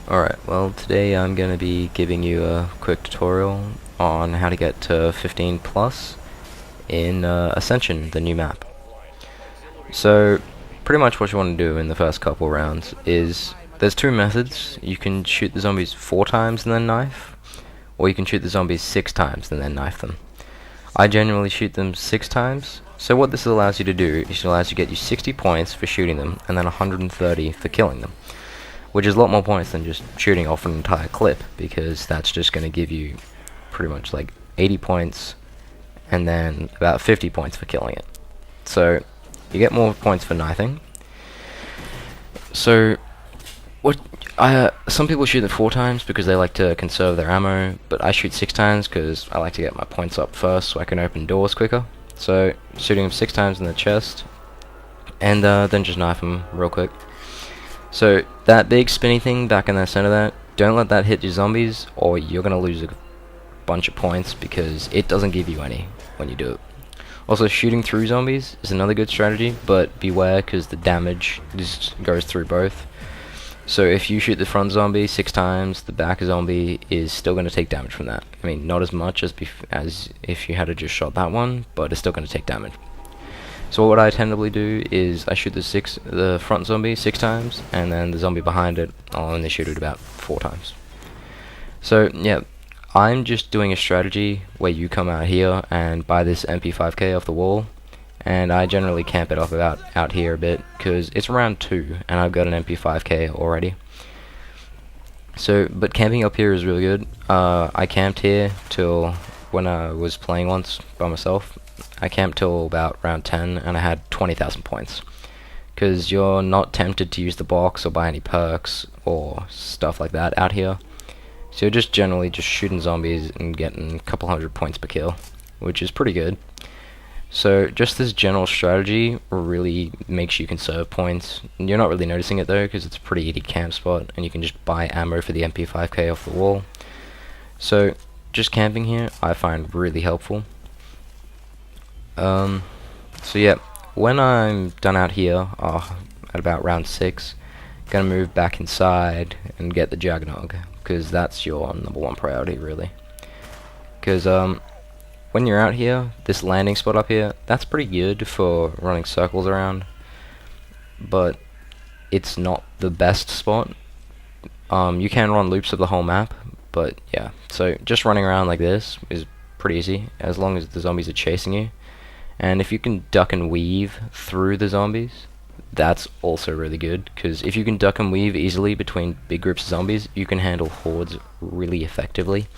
Alright, well today I'm going to be giving you a quick tutorial on how to get to 15 plus in Ascension, the new map. So pretty much what you want to do in the first couple rounds is there's two methods. You can shoot the zombies 4 times and then knife, or you can shoot the zombies 6 times and then knife them. I generally shoot them 6 times. So what this allows you to do is it allows you to get you 60 points for shooting them and then 130 for killing them, which is a lot more points than just shooting off an entire clip, because that's just going to give you pretty much like 80 points and then about 50 points for killing it. So you get more points for knifing. So what some people shoot them 4 times because they like to conserve their ammo, but I shoot 6 times because I like to get my points up first so I can open doors quicker. So shooting them 6 times in the chest and then just knife them real quick. So that big spinny thing back in the center there, don't let that hit your zombies or you're going to lose a bunch of points because it doesn't give you any when you do it. Also, shooting through zombies is another good strategy, but beware because the damage just goes through both. So if you shoot the front zombie 6 times, the back zombie is still going to take damage from that. I mean, not as much as if you had to just shot that one, but it's still going to take damage. So what I tentatively do is I shoot the front zombie 6 times, and then the zombie behind it, I'll only shoot it about 4 times. So yeah, I'm just doing a strategy where you come out here and buy this MP5K off the wall, and I generally camp it up out here a bit, because it's round 2, and I've got an MP5K already. So, but camping up here is really good. I camped here till when I was playing once by myself. I camped till about round 10 and I had 20,000 points, because you're not tempted to use the box or buy any perks or stuff like that out here. So you're just generally just shooting zombies and getting a couple hundred points per kill, which is pretty good. So just this general strategy really makes you conserve points. You're not really noticing it though, because it's a pretty easy camp spot and you can just buy ammo for the MP5K off the wall. So just camping here I find really helpful. So yeah, when I'm done out here, at about round 6, gonna move back inside and get the Juggernog, because that's your #1 priority really. Because when you're out here, this landing spot up here, that's pretty good for running circles around, but it's not the best spot. You can run loops of the whole map, but yeah, so just running around like this is pretty easy as long as the zombies are chasing you. And if you can duck and weave through the zombies, that's also really good, because if you can duck and weave easily between big groups of zombies, you can handle hordes really effectively.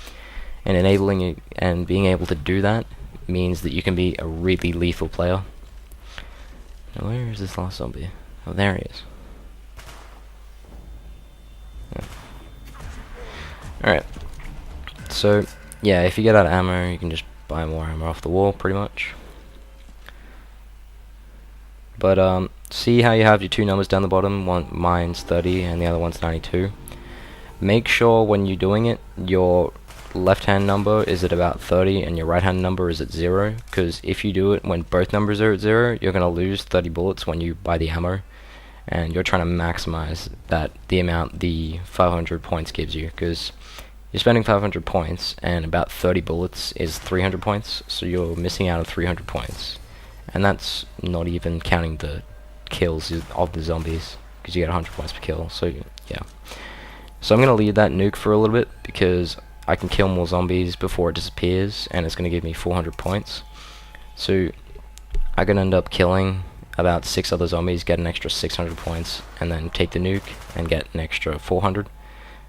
And enabling it and being able to do that means that you can be a really lethal player. Now where is this last zombie? Oh, there he is. Yeah. Alright. So, yeah, if you get out of ammo, you can just buy more ammo off the wall, pretty much. But see how you have your 2 numbers down the bottom, mine's 30 and the other one's 92. Make sure when you're doing it, your left hand number is at about 30 and your right hand number is at 0, because if you do it when both numbers are at 0, you're going to lose 30 bullets when you buy the ammo, and you're trying to maximize the amount the 500 points gives you, because you're spending 500 points and about 30 bullets is 300 points, so you're missing out on 300 points. And that's not even counting the kills of the zombies, because you get 100 points per kill. So yeah. So I'm going to leave that nuke for a little bit, because I can kill more zombies before it disappears, and it's going to give me 400 points. So I'm going to end up killing about 6 other zombies, get an extra 600 points, and then take the nuke and get an extra 400.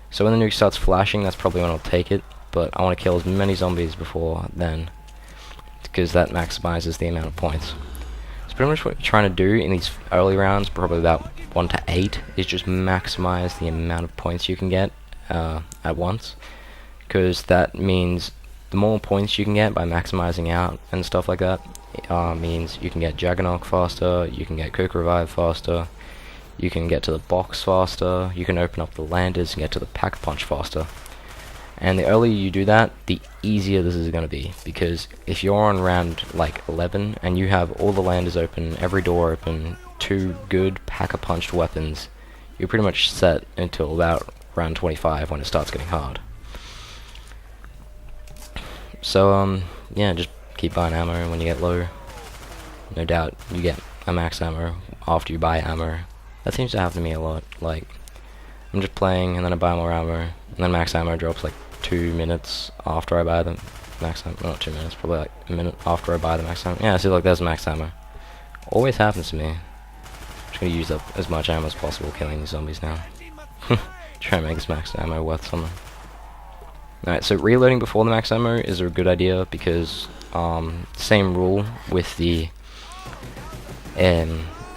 So when the nuke starts flashing, that's probably when I'll take it, but I want to kill as many zombies before then, because that maximizes the amount of points. So pretty much what you're trying to do in these early rounds, probably about 1 to 8, is just maximize the amount of points you can get at once, because that means the more points you can get by maximizing out and stuff like that, means you can get Juggernog faster, you can get Quick Revive faster, you can get to the box faster, you can open up the landers and get to the Pack-a-Punch faster. And the earlier you do that, the easier this is going to be, because if you're on round like 11 and you have all the landers open, every door open, 2 good Pack-a-Punched weapons, you're pretty much set until about round 25 when it starts getting hard. So yeah, just keep buying ammo when you get low. No doubt you get a max ammo after you buy ammo. That seems to happen to me a lot. Like, I'm just playing and then I buy more ammo, and then max ammo drops like 2 minutes after I buy the max ammo. Not 2 minutes, probably like a minute after I buy the max ammo. Yeah, see, like, there's max ammo. Always happens to me. Just gonna use up as much ammo as possible killing these zombies now. Try and make this max ammo worth something. Alright, so reloading before the max ammo is a good idea because same rule with the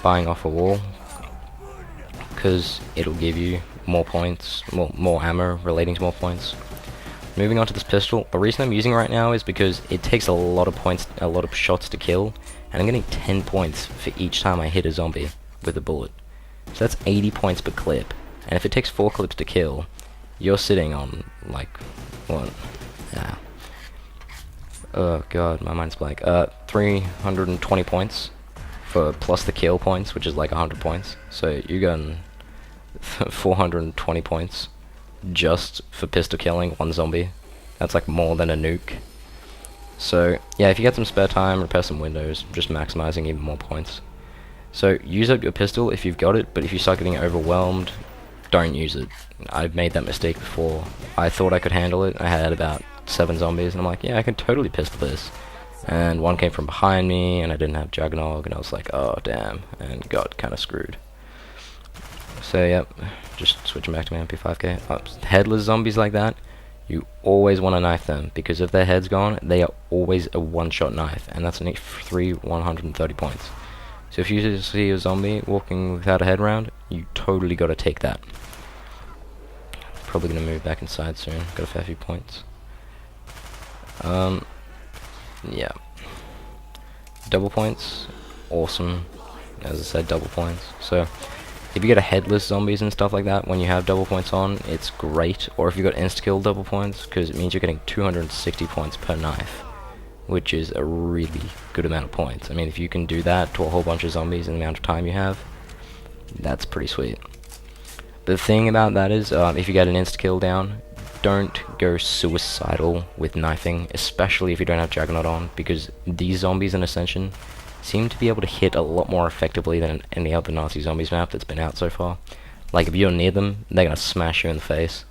buying off a wall, because it'll give you more points, more ammo relating to more points. Moving on to this pistol, the reason I'm using it right now is because it takes a lot of points, a lot of shots to kill, and I'm getting 10 points for each time I hit a zombie with a bullet. So that's 80 points per clip, and if it takes 4 clips to kill, you're sitting on, like, what? Yeah. Oh god, my mind's blank. 320 points for plus the kill points, which is like 100 points. So you're getting 420 points just for pistol killing one zombie. That's like more than a nuke. So yeah, if you get some spare time, repair some windows, just maximizing even more points. So use up your pistol if you've got it, but if you start getting overwhelmed, don't use it. I've made that mistake before. I thought I could handle it. I had about 7 zombies, and I'm like, yeah, I can totally pistol this. And one came from behind me, and I didn't have Juggernog, and I was like, oh damn, and got kind of screwed. So yep, just switching back to my MP5K. Headless zombies like that, you always want to knife them, because if their head's gone, they are always a one-shot knife, and that's an 130 points. So if you see a zombie walking without a head round, you totally got to take that. Probably gonna move back inside soon. Got a fair few points. Yeah. Double points, awesome. As I said, double points. So if you get a headless zombies and stuff like that when you have double points on, it's great. Or if you got insta-kill double points, because it means you're getting 260 points per knife, which is a really good amount of points. I mean, if you can do that to a whole bunch of zombies in the amount of time you have, that's pretty sweet. The thing about that is, if you get an insta-kill down, don't go suicidal with knifing, especially if you don't have Juggernaut on, because these zombies in Ascension seem to be able to hit a lot more effectively than any other Nazi Zombies map that's been out so far. Like, if you're near them, they're gonna smash you in the face.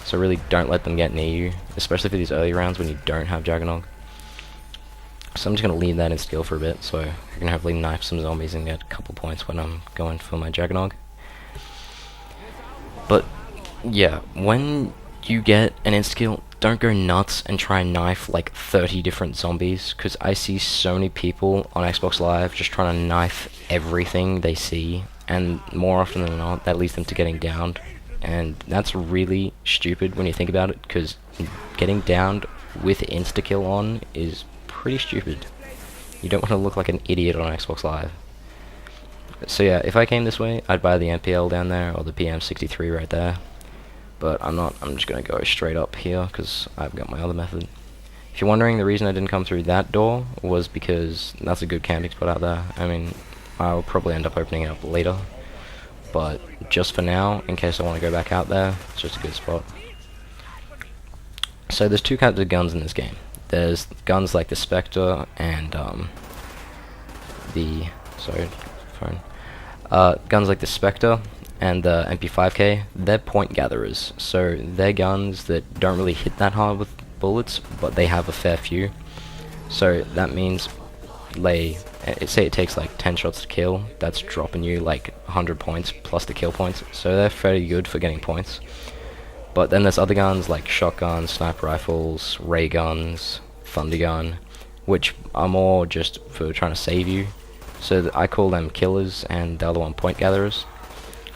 So really don't let them get near you, especially for these early rounds when you don't have Juggernaut. So I'm just gonna leave that in skill for a bit, so I can hopefully knife some zombies and get a couple points when I'm going for my Juggernaut. But yeah, when you get an insta-kill, don't go nuts and try and knife like 30 different zombies, because I see so many people on Xbox Live just trying to knife everything they see, and more often than not that leads them to getting downed, and that's really stupid when you think about it, because getting downed with insta-kill on is pretty stupid. You don't want to look like an idiot on Xbox Live. So yeah, if I came this way, I'd buy the MPL down there, or the PM63 right there. But I'm not, I'm just going to go straight up here, because I've got my other method. If you're wondering, the reason I didn't come through that door was because that's a good camping spot out there. I mean, I'll probably end up opening it up later. But just for now, in case I want to go back out there, it's just a good spot. So there's 2 kinds of guns in this game. There's guns like the Spectre and guns like the Spectre and the MP5K. They're point gatherers, so they're guns that don't really hit that hard with bullets, but they have a fair few. So that means say it takes like 10 shots to kill, that's dropping you like 100 points plus the kill points, so they're fairly good for getting points. But then there's other guns like shotguns, sniper rifles, ray guns, thunder gun, which are more just for trying to save you. So I call them killers, and the other one point gatherers.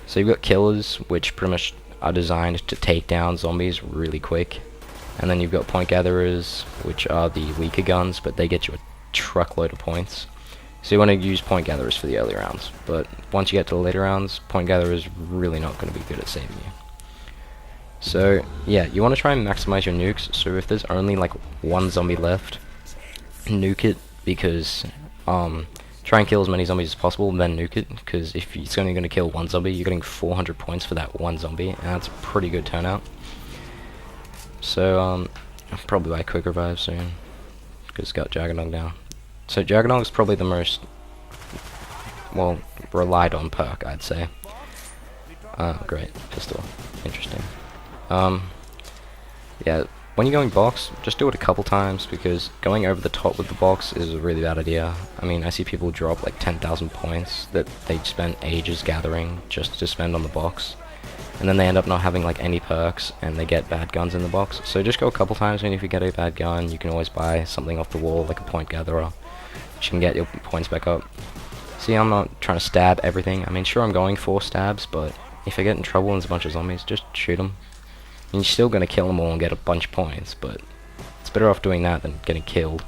So you've got killers, which pretty much are designed to take down zombies really quick. And then you've got point gatherers, which are the weaker guns, but they get you a truckload of points. So you want to use point gatherers for the early rounds. But once you get to the later rounds, point gatherers really not going to be good at saving you. So yeah, you want to try and maximize your nukes. So if there's only like one zombie left, nuke it, because trying Try and kill as many zombies as possible, then nuke it, because if it's only going to kill one zombie, you're getting 400 points for that one zombie, and that's a pretty good turnout. So, I'll probably buy Quick Revive soon, because it's got Jaggernog now. So Jaggernog is probably the most, well, relied on perk, I'd say. Great, pistol, interesting. Yeah, when you're going box, just do it a couple times, because going over the top with the box is a really bad idea. I mean, I see people drop like 10,000 points that they spent ages gathering just to spend on the box, and then they end up not having like any perks, and they get bad guns in the box. So just go a couple times, and if you get a bad gun, you can always buy something off the wall, like a point gatherer, which can get your points back up. See, I'm not trying to stab everything. I mean, sure, I'm going for stabs, but if I get in trouble and there's a bunch of zombies, just shoot them. You're still going to kill them all and get a bunch of points, but it's better off doing that than getting killed.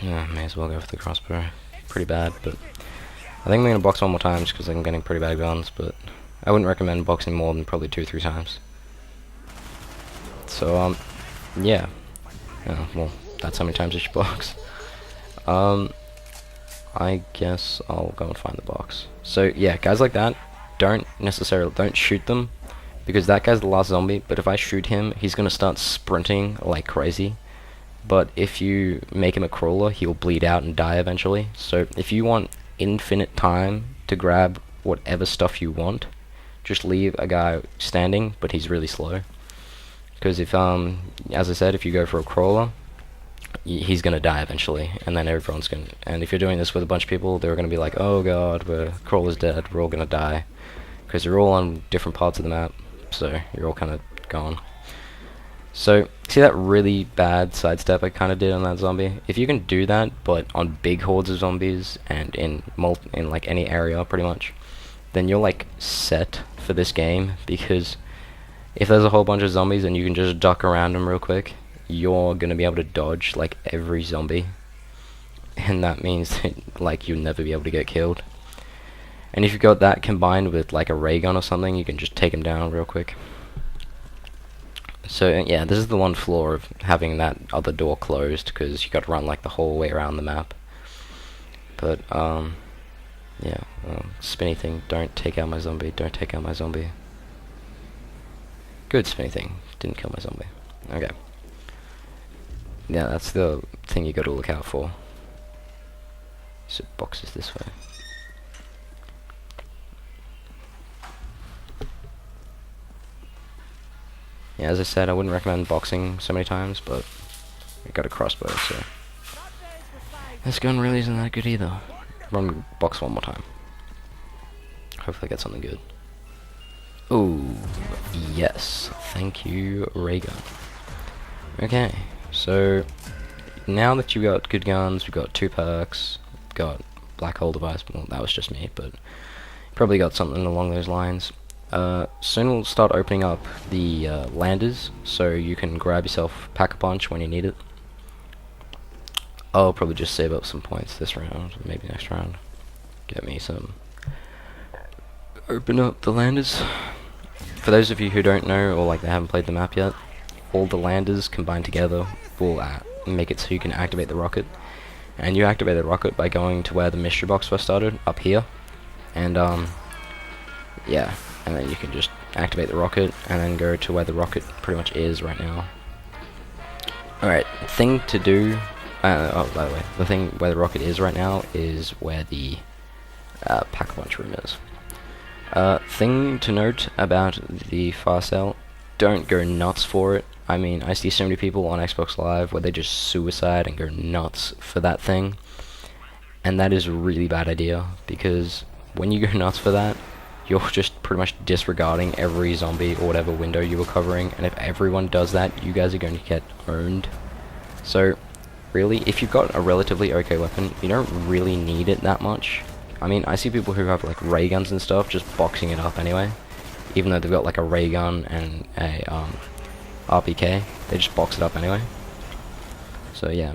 Yeah, may as well go for the crossbow. Pretty bad, but I think I'm going to box one more time just because I'm getting pretty bad guns, but I wouldn't recommend boxing more than probably 2-3 times. So, yeah. Well, that's how many times you should box. I guess I'll go and find the box. So, yeah, guys like that, don't shoot them, because that guy's the last zombie, but if I shoot him, he's going to start sprinting like crazy. But if you make him a crawler, he'll bleed out and die eventually. So if you want infinite time to grab whatever stuff you want, just leave a guy standing, but he's really slow. Because if, as I said, if you go for a crawler, he's going to die eventually, and then everyone's going to... And if you're doing this with a bunch of people, they're going to be like, oh god, crawler's dead, we're all going to die. Because you're all on different parts of the map, so you're all kind of gone. So, see that really bad sidestep I kind of did on that zombie? If you can do that, but on big hordes of zombies, and in like any area pretty much, then you're like set for this game, because if there's a whole bunch of zombies and you can just duck around them real quick, you're gonna be able to dodge like every zombie, and that means that, like, you'll never be able to get killed. And if you've got that combined with like a ray gun or something, you can just take him down real quick. So yeah, this is the one flaw of having that other door closed, because you got to run like the whole way around the map. But yeah, spinny thing, don't take out my zombie, don't take out my zombie. Good spinny thing, didn't kill my zombie. Okay. Yeah, that's the thing you got to look out for. So boxes this way. Yeah, as I said, I wouldn't recommend boxing so many times, but I got a crossbow, so this gun really isn't that good either. Run box one more time. Hopefully I get something good. Ooh, yes, thank you, ray gun. Okay, so now that you got good guns, we've got 2 perks, got black hole device. Well, that was just me, but probably got something along those lines. Soon we'll start opening up the landers, so you can grab yourself Pack-a-Punch when you need it. I'll probably just save up some points this round, maybe next round. Get me some. Open up the landers. For those of you who don't know, or like they haven't played the map yet, all the landers combined together will make it so you can activate the rocket. And you activate the rocket by going to where the mystery box first started, up here. And yeah. And then you can just activate the rocket, and then go to where the rocket pretty much is right now. Alright, thing to do... oh, by the way, the thing where the rocket is right now is where the Pack-a-Punch room is. Thing to note about the fast sell, don't go nuts for it. I mean, I see so many people on Xbox Live where they just suicide and go nuts for that thing. And that is a really bad idea, because when you go nuts for that, you're just pretty much disregarding every zombie or whatever window you were covering, and if everyone does that, you guys are going to get owned. So, really, if you've got a relatively okay weapon, you don't really need it that much. I mean, I see people who have like ray guns and stuff just boxing it up anyway, even though they've got like a ray gun and a RPK, they just box it up anyway. So yeah.